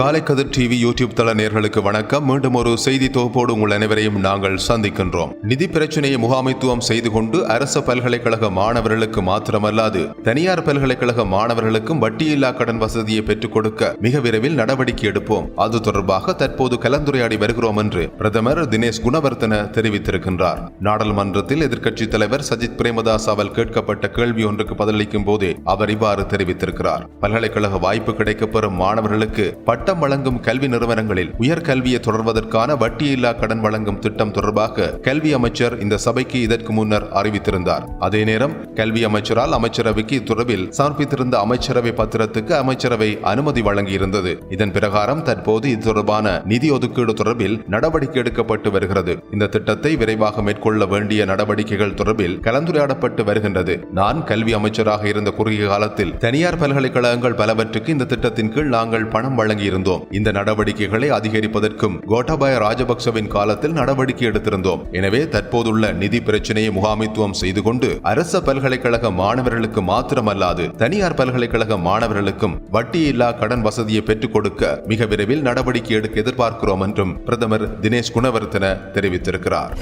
Kalaikathir TV YouTube தள நேயர்களுக்கு வணக்கம். மீண்டும் ஒரு செய்தி தொகுப்போடு உங்கள் அனைவரையும் நாங்கள் சந்திக்கின்றோம். நிதி பிரச்சனையை முகாமைத்துவம் செய்து கொண்டு அரசு பல்கலைக்கழக மாணவர்களுக்கு மாத்திரமல்லாது தனியார் பல்கலைக்கழக மாணவர்களுக்கும் வட்டியில்லா கடன் வசதியை பெற்றுக் கொடுக்க மிக விரைவில் நடவடிக்கை எடுப்போம். அது தொடர்பாக தற்போது கலந்துரையாடி வருகிறோம் என்று பிரதமர் தினேஷ் குணவர்த்தன தெரிவித்திருக்கின்றார். நாடாளுமன்றத்தில் எதிர்க்கட்சித் தலைவர் சஜித் பிரேமதாசவால் கேட்கப்பட்ட கேள்வி ஒன்றுக்கு பதிலளிக்கும் போதே அவர் இவ்வாறு தெரிவித்திருக்கிறார். பல்கலைக்கழக வாய்ப்பு கிடைக்கப்பெறும் மாணவர்களுக்கு பட்டம் வழங்கும் கல்வி நிறுவனங்களில் உயர்கல்வியை தொடர்வதற்கான வட்டியில்லா கடன் வழங்கும் திட்டம் தொடர்பாக கல்வி அமைச்சர் இந்த சபைக்கு இதற்கு முன்னர் அறிவித்திருந்தார். அதே நேரம் கல்வி அமைச்சரால் அமைச்சரவைக்கு தொடர்பில் சமர்ப்பித்திருந்த அமைச்சரவை பத்திரத்துக்கு அமைச்சரவை அனுமதி வழங்கியிருந்தது. இதன் பிரகாரம் தற்போது இது தொடர்பான நிதி ஒதுக்கீடு தொடர்பில் நடவடிக்கை எடுக்கப்பட்டு வருகிறது. இந்த திட்டத்தை விரைவாக மேற்கொள்ள வேண்டிய நடவடிக்கைகள் தொடர்பில் கலந்துரையாடப்பட்டு வருகின்றது. நான் கல்வி அமைச்சராக இருந்த குறுகிய காலத்தில் தனியார் பல்கலைக்கழகங்கள் பலவற்றுக்கு இந்த திட்டத்தின் கீழ் நாங்கள் பணம் வழங்கியிருந்தோம். இந்த நடவடிக்கைகளை அதிகரிப்பதற்கும் கோட்டாபய ராஜபக்சவின் காலத்தில் நடவடிக்கை எடுத்திருந்தோம். எனவே தற்போதுள்ள நிதி பிரச்சனையை முகாமைத்துவம் செய்து கொண்டு அரசு பல்கலைக்கழக மாணவர்களுக்கு மாத்திரமல்லாது தனியார் பல்கலைக்கழக மாணவர்களுக்கும் வட்டியில்லா கடன் வசதியை பெற்றுக் கொடுக்க மிக விரைவில் நடவடிக்கை எடுக்க எதிர்பார்க்கிறோம் என்றும் பிரதமர் தினேஷ் குணவர்த்தன தெரிவித்திருக்கிறார்.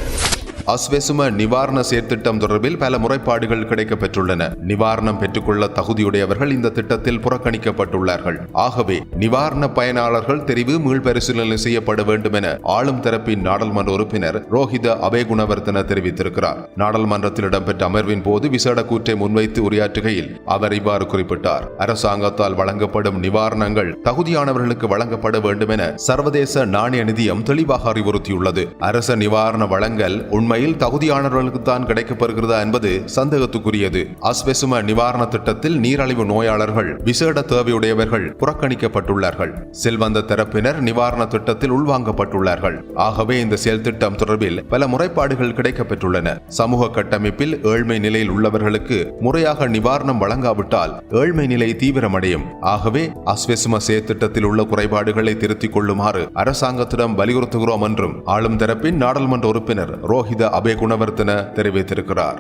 அஸ்வெசும நிவாரண செயற்திட்டம் தொடர்பில் பல முறைப்பாடுகள் கிடைக்கப்பெற்றுள்ளன. நிவாரணம் பெற்றுக்கொள்ள தகுதியுடையவர்கள் இந்த திட்டத்தில் புறக்கணிக்கப்பட்டுள்ளார்கள். ஆகவே நிவாரண பயனாளர்கள் தெரிவு மீள்பரிசீலனை செய்யப்பட வேண்டும் என ஆளும் தரப்பின் நாடாளுமன்ற உறுப்பினர் ரோஹித அபேகுணவர்த்தன தெரிவித்திருக்கிறார். நாடாளுமன்றத்தில் இடம்பெற்ற அமர்வின் போது விசேட கூற்றை முன்வைத்து உரையாற்றுகையில் அவர் இவ்வாறு குறிப்பிட்டார். அரசாங்கத்தால் வழங்கப்படும் நிவாரணங்கள் தகுதியானவர்களுக்கு வழங்கப்பட வேண்டும் என சர்வதேச நாணய நிதியம் தெளிவாக அறிவுறுத்தியுள்ளது. அரச நிவாரண வழங்கல் உண்மையில் தகுதியானவர்களுக்கு தான் கிடைக்கப்படுகிறதா என்பது சந்தேகத்துக்குரியது. அஸ்வெசும நிவாரண திட்டத்தில் நீரழிவு நோயாளர்கள், விசேட தேவையுடையவர்கள் புறக்கணிக்கப்பட்டுள்ளார்கள். செல்வந்த தரப்பினர் நிவாரண திட்டத்தில் உள்வாங்கப்பட்டுள்ளார்கள். ஆகவே இந்த செயல் திட்டம் தொடர்பில் பல முறைப்பாடுகள் கிடைக்கப்பெற்றுள்ளன. சமூக கட்டமைப்பில் ஏழ்மை நிலையில் உள்ளவர்களுக்கு முறையாக நிவாரணம் வழங்காவிட்டால் ஏழ்மை நிலை தீவிரமடையும். ஆகவே அஸ்வெசும செயற்திட்டத்தில் உள்ள குறைபாடுகளை திருத்திக் கொள்ளுமாறு அரசாங்கத்திடம் வலியுறுத்துகிறோம் என்றும் ஆளும் தரப்பின் நாடாளுமன்ற உறுப்பினர் ரோஹித அபேகுணவர்த்தன தெரிவித்திருக்கிறார்.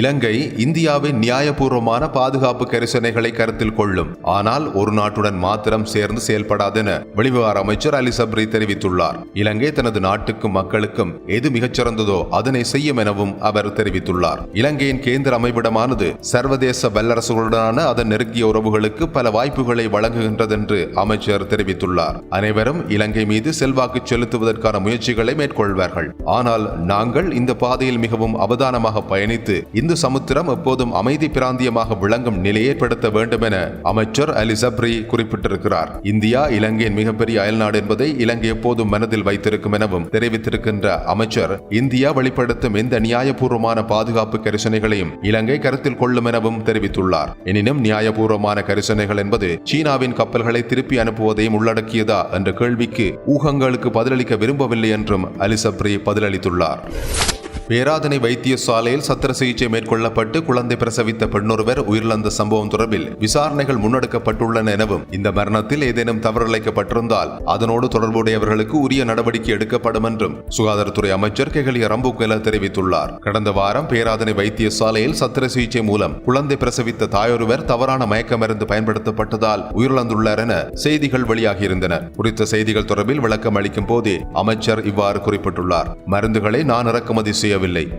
இலங்கை இந்தியாவின் நியாயபூர்வமான பாதுகாப்பு கரிசனைகளை கருத்தில் கொள்ளும், ஆனால் ஒரு நாட்டுடன் மாத்திரம் சேர்ந்து செயல்படாதென வெளிவிவகார அமைச்சர் அலி சப்ரி தெரிவித்துள்ளார். இலங்கை தனது நாட்டுக்கும் மக்களுக்கும் எது மிகச்சிறந்ததோ அதனை செய்யும் எனவும் அவர் தெரிவித்துள்ளார். இலங்கையின் கேந்திர அமைவிடமானது சர்வதேச வல்லரசுகளுடனான அதன் நெருங்கிய உறவுகளுக்கு பல வாய்ப்புகளை வழங்குகின்றது என்று அமைச்சர் தெரிவித்துள்ளார். அனைவரும் இலங்கை மீது செல்வாக்கு செலுத்துவதற்கான முயற்சிகளை மேற்கொள்வார்கள். ஆனால் நாங்கள் இந்த பாதையில் மிகவும் அவதானமாக பயணித்து இந்து சமுத்திரம் எப்போதும் அமைதி பிராந்தியமாக விளங்கும் நிலையை ஏற்படுத்த வேண்டும் என அமைச்சர் அலி சப்ரி குறிப்பிட்டிருக்கிறார். இந்தியா இலங்கையின் மிகப்பெரிய அயல்நாடு என்பதை இலங்கை எப்போதும் மனதில் வைத்திருக்கும் எனவும் தெரிவித்திருக்கின்ற அமைச்சர் இந்தியா வெளிப்படுத்தும் எந்த நியாயபூர்வமான பாதுகாப்பு கரிசனைகளையும் இலங்கை கருத்தில் கொள்ளும் எனவும் தெரிவித்துள்ளார். எனினும் நியாயபூர்வமான கரிசனைகள் என்பது சீனாவின் கப்பல்களை திருப்பி அனுப்புவதையும் உள்ளடக்கியதா என்ற கேள்விக்கு ஊகங்களுக்கு பதிலளிக்க விரும்பவில்லை என்றும் அலி சப்ரி பதிலளித்துள்ளார். பேராதனை வைத்தியசாலையில் சத்திர சிகிச்சை மேற்கொள்ளப்பட்டு குழந்தை பிரசவித்த பெண்ணொருவர் உயிரிழந்த சம்பவம் தொடர்பில் விசாரணைகள் முன்னெடுக்கப்பட்டுள்ளன எனவும் இந்த மரணத்தில் ஏதேனும் தவறிழைக்கப்பட்டிருந்தால் அதனோடு தொடர்புடையவர்களுக்கு உரிய நடவடிக்கை எடுக்கப்படும் என்றும் சுகாதாரத்துறை அமைச்சர் கெஹலிய ரம்புக்வெல தெரிவித்துள்ளார். கடந்த வாரம் பேராதனை வைத்தியசாலையில் சத்திர சிகிச்சை மூலம் குழந்தை பிரசவித்த தாயொருவர் தவறான மயக்க மருந்து பயன்படுத்தப்பட்டதால் உயிரிழந்துள்ளார் என செய்திகள் வெளியாகியிருந்தன. குறித்த செய்திகள் தொடர்பில் விளக்கம் அளிக்கும் போதே அமைச்சர் இவ்வாறு குறிப்பிட்டுள்ளார். மருந்துகளை நான் இறக்குமதி செய்ய,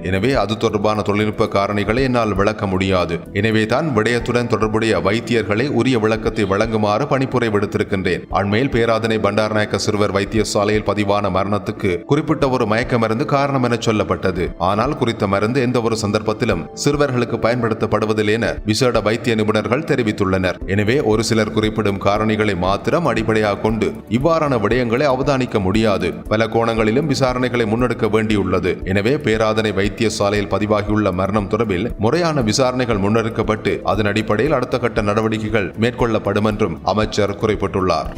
எனவே அது தொடர்பான தொழில்நுட்ப காரணிகளை என்னால் விளக்க முடியாது. எனவே தான் விடயத்துடன் தொடர்புடைய வைத்தியர்களை உரிய விளக்கத்தை வழங்குமாறு பணிப்புரை விடுத்திருக்கின்றேன். அண்மையில் பேராதனை பண்டாரநாயக்க சிறுவர் வைத்தியசாலையில் பதிவான மரணத்துக்கு குறிப்பிட்ட ஒரு மயக்க மருந்து காரணம் என சொல்லப்பட்டது. ஆனால் குறித்த மருந்து எந்த ஒரு சந்தர்ப்பத்திலும் சிறுவர்களுக்கு பயன்படுத்தப்படுவதில்லை என விசேட வைத்திய நிபுணர்கள் தெரிவித்துள்ளனர். எனவே ஒரு சிலர் குறிப்பிடும் காரணிகளை மாத்திரம் அடிப்படையாக கொண்டு இவ்வாறான விடயங்களை அவதானிக்க முடியாது. பல கோணங்களிலும் விசாரணைகளை முன்னெடுக்க வேண்டியுள்ளது. எனவே பேராதனை வைத்தியசாலையில் பதிவாகியுள்ள மரணம் தொடர்பில் முறையான விசாரணைகள் முன்னெடுக்கப்பட்டு அதன் அடிப்படையில் அடுத்த கட்ட நடவடிக்கைகள் மேற்கொள்ளப்படும் என்றும் அமைச்சர் குறிப்பிட்டுள்ளார்.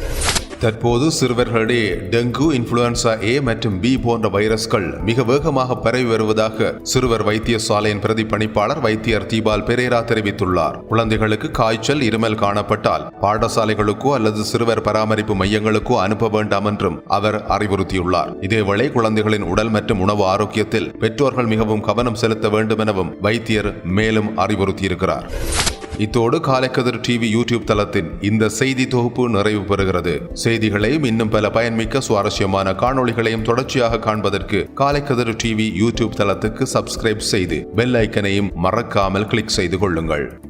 தற்போது சிறுவர்களிடையே டெங்கு, இன்ஃபுளுன்சா ஏ மற்றும் பி போன்ற வைரஸ்கள் மிக வேகமாக பரவி வருவதாக சிறுவர் வைத்தியசாலையின் பிரதி பணிப்பாளர் வைத்தியர் தீபால் பெரேரா தெரிவித்துள்ளார். குழந்தைகளுக்கு காய்ச்சல், இருமல் காணப்பட்டால் பாடசாலைகளுக்கோ அல்லது சிறுவர் பராமரிப்பு மையங்களுக்கோ அனுப்ப வேண்டாம் என்றும் அவர் அறிவுறுத்தியுள்ளார். இதேவேளை குழந்தைகளின் உடல் மற்றும் உணவு ஆரோக்கியத்தில் பெற்றோர்கள் மிகவும் கவனம் செலுத்த வேண்டும் எனவும் வைத்தியர் மேலும் அறிவுறுத்தியிருக்கிறார். இத்தோடு காலைக்கதிர் டிவி யூடியூப் தளத்தின் இந்த செய்தி தொகுப்பு நிறைவு பெறுகிறது. செய்திகளையும் இன்னும் பல பயன்மிக்க சுவாரஸ்யமான காணொளிகளையும் தொடர்ச்சியாக காண்பதற்கு காலைக்கதிர் டிவி யூடியூப் தளத்துக்கு சப்ஸ்கிரைப் செய்து பெல் ஐக்கனையும் மறக்காமல் கிளிக் செய்து கொள்ளுங்கள்.